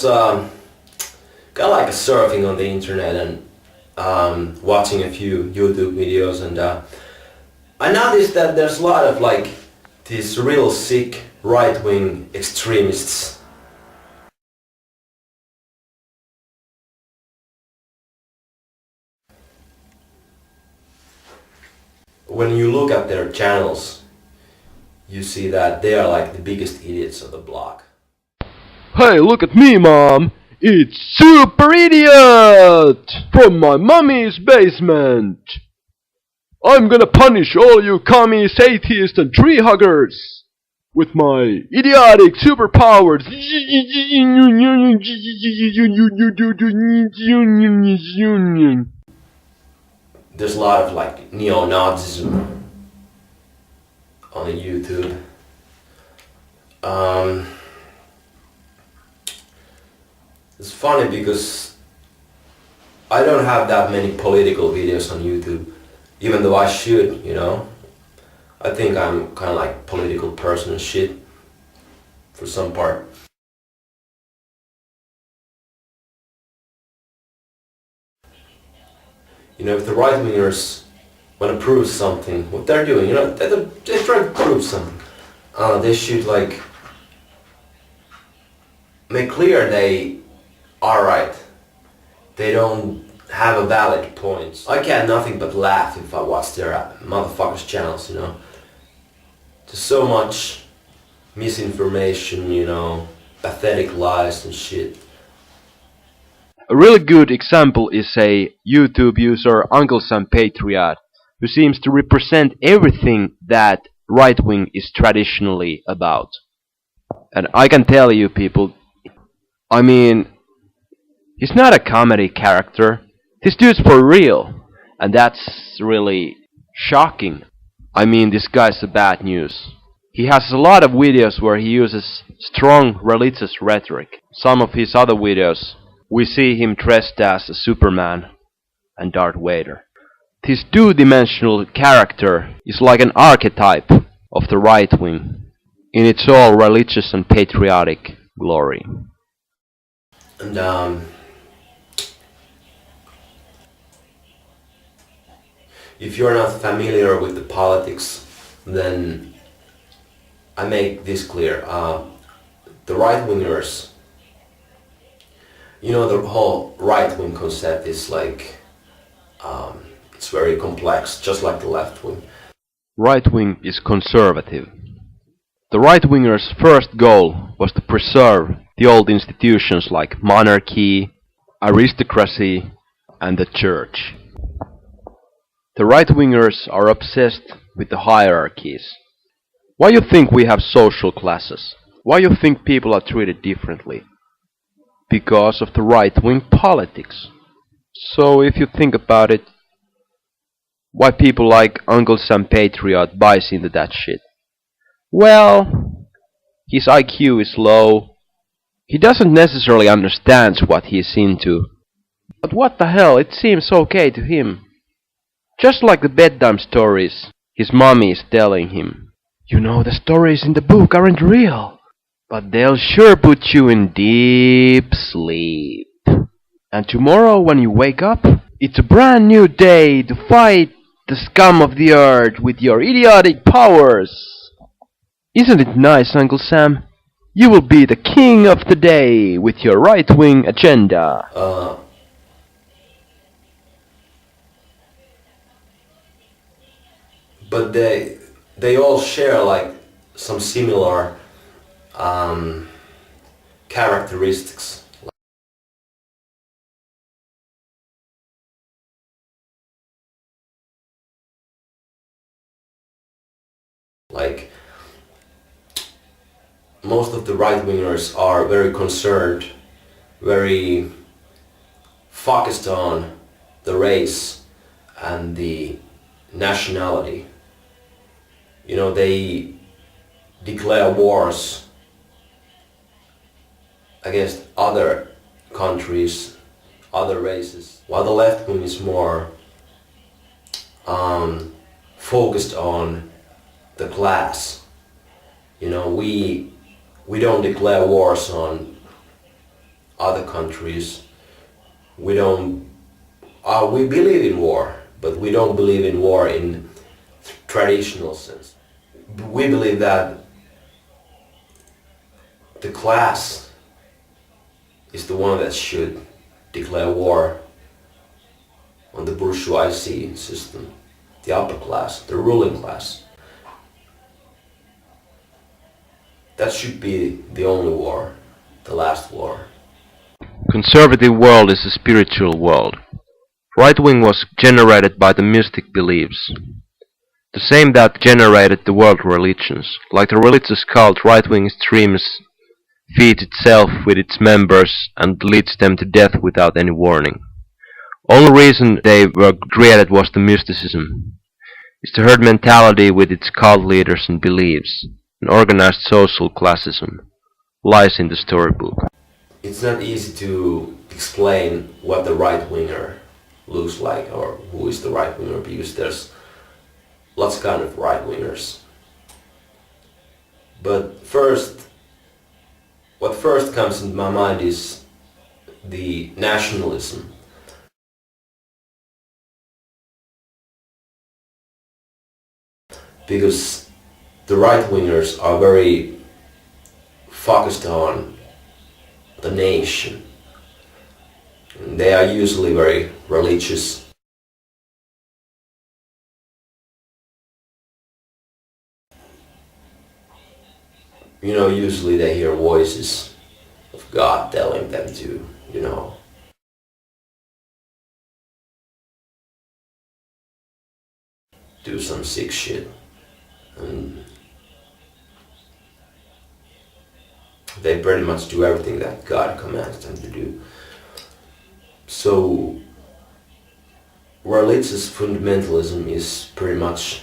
was kind of like surfing on the internet and watching a few YouTube videos, and I noticed that there's a lot of like these real sick right-wing extremists. When you look at their channels, you see that they are like the biggest idiots of the block. Hey, look at me, Mom! It's Super Idiot! From my mommy's basement! I'm gonna punish all you commies, atheists, and tree huggers! With my idiotic superpowers! There's a lot of like neo-Nazism on YouTube. It's funny because I don't have that many political videos on YouTube, even though I should, you know. I think I'm kind of like political person and shit, for some part. You know, if the right-wingers want to prove something, what they're doing, you know, they're trying to prove something. They should like make clear they are right. They don't have a valid point. I can't nothing but laugh if I watch their motherfuckers' channels, you know. There's so much misinformation, you know, pathetic lies and shit. A really good example is a YouTube user, Uncle Sam Patriot, who seems to represent everything that right-wing is traditionally about. And I can tell you people, I mean, he's not a comedy character. This dude's for real. And that's really shocking. I mean, this guy's the bad news. He has a lot of videos where he uses strong religious rhetoric. Some of his other videos, we see him dressed as a Superman and Darth Vader. This two-dimensional character is like an archetype of the right wing in its all religious and patriotic glory. And if you're not familiar with the politics, then I make this clear. The right-wingers, you know, the whole right-wing concept is like, it's very complex, just like the left-wing. Right-wing is conservative. The right-wingers' first goal was to preserve the old institutions like monarchy, aristocracy, and the church. The right-wingers are obsessed with the hierarchies. Why you think we have social classes? Why you think people are treated differently? Because of the right-wing politics. So if you think about it, why people like Uncle Sam Patriot buys into that shit? Well, his IQ is low. He doesn't necessarily understand what he's into. But what the hell, it seems okay to him. Just like the bedtime stories his mommy is telling him. You know, the stories in the book aren't real, but they'll sure put you in deep sleep. And tomorrow when you wake up, it's a brand new day to fight the scum of the earth with your idiotic powers. Isn't it nice, Uncle Sam? You will be the king of the day with your right-wing agenda. But they all share like some similar characteristics. Like, most of the right-wingers are very concerned, very focused on the race and the nationality. You know, they declare wars against other countries, other races, while the left wing is more focused on the class. You know, we don't declare wars on other countries, we don't. We believe in war, but we don't believe in war in traditional sense. We believe that the class is the one that should declare war on the bourgeoisie system, the upper class, the ruling class. That should be the only war, the last war. Conservative world is a spiritual world. Right wing was generated by the mystic beliefs. The same that generated the world religions. Like the religious cult, right-wing extremists feeds itself with its members and leads them to death without any warning. Only reason they were created was the mysticism. It's the herd mentality with its cult leaders and beliefs. An organized social classism lies in the storybook. It's not easy to explain what the right winger looks like or who is the right winger, because there's lots of kind of right wingers. But what first comes into my mind is the nationalism. Because the right wingers are very focused on the nation. And they are usually very religious. Usually they hear voices of God telling them to, do some sick shit. And they pretty much do everything that God commands them to do. So religious fundamentalism is pretty much,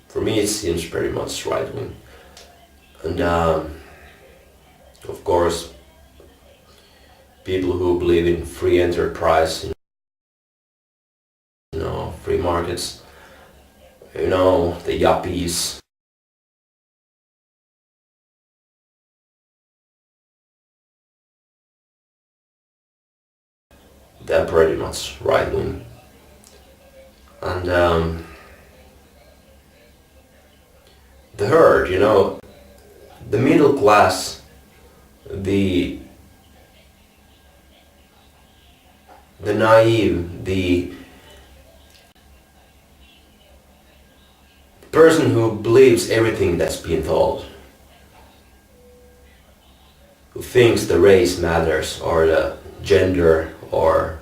for me it seems pretty much right wing. And of course, people who believe in free enterprise, free markets, the yuppies. They're pretty much right wing. And the herd, the middle class, the naive, the person who believes everything that's being told, who thinks the race matters or the gender or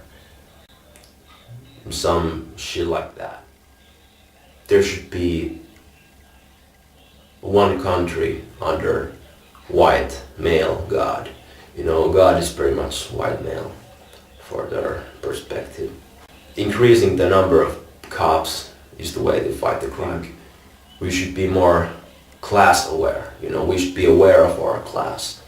some shit like that. There should be one country under white male God. God is pretty much white male for their perspective. Increasing the number of cops is the way to fight the crime. We should be more class aware. We should be aware of our class.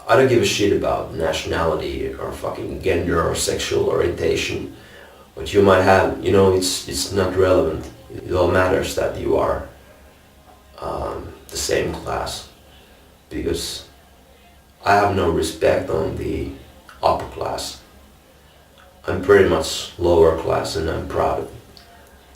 I don't give a shit about nationality or fucking gender or sexual orientation. What you might have, it's not relevant. It all matters that you are the same class. Because I have no respect on the upper class. I'm pretty much lower class and I'm proud of it.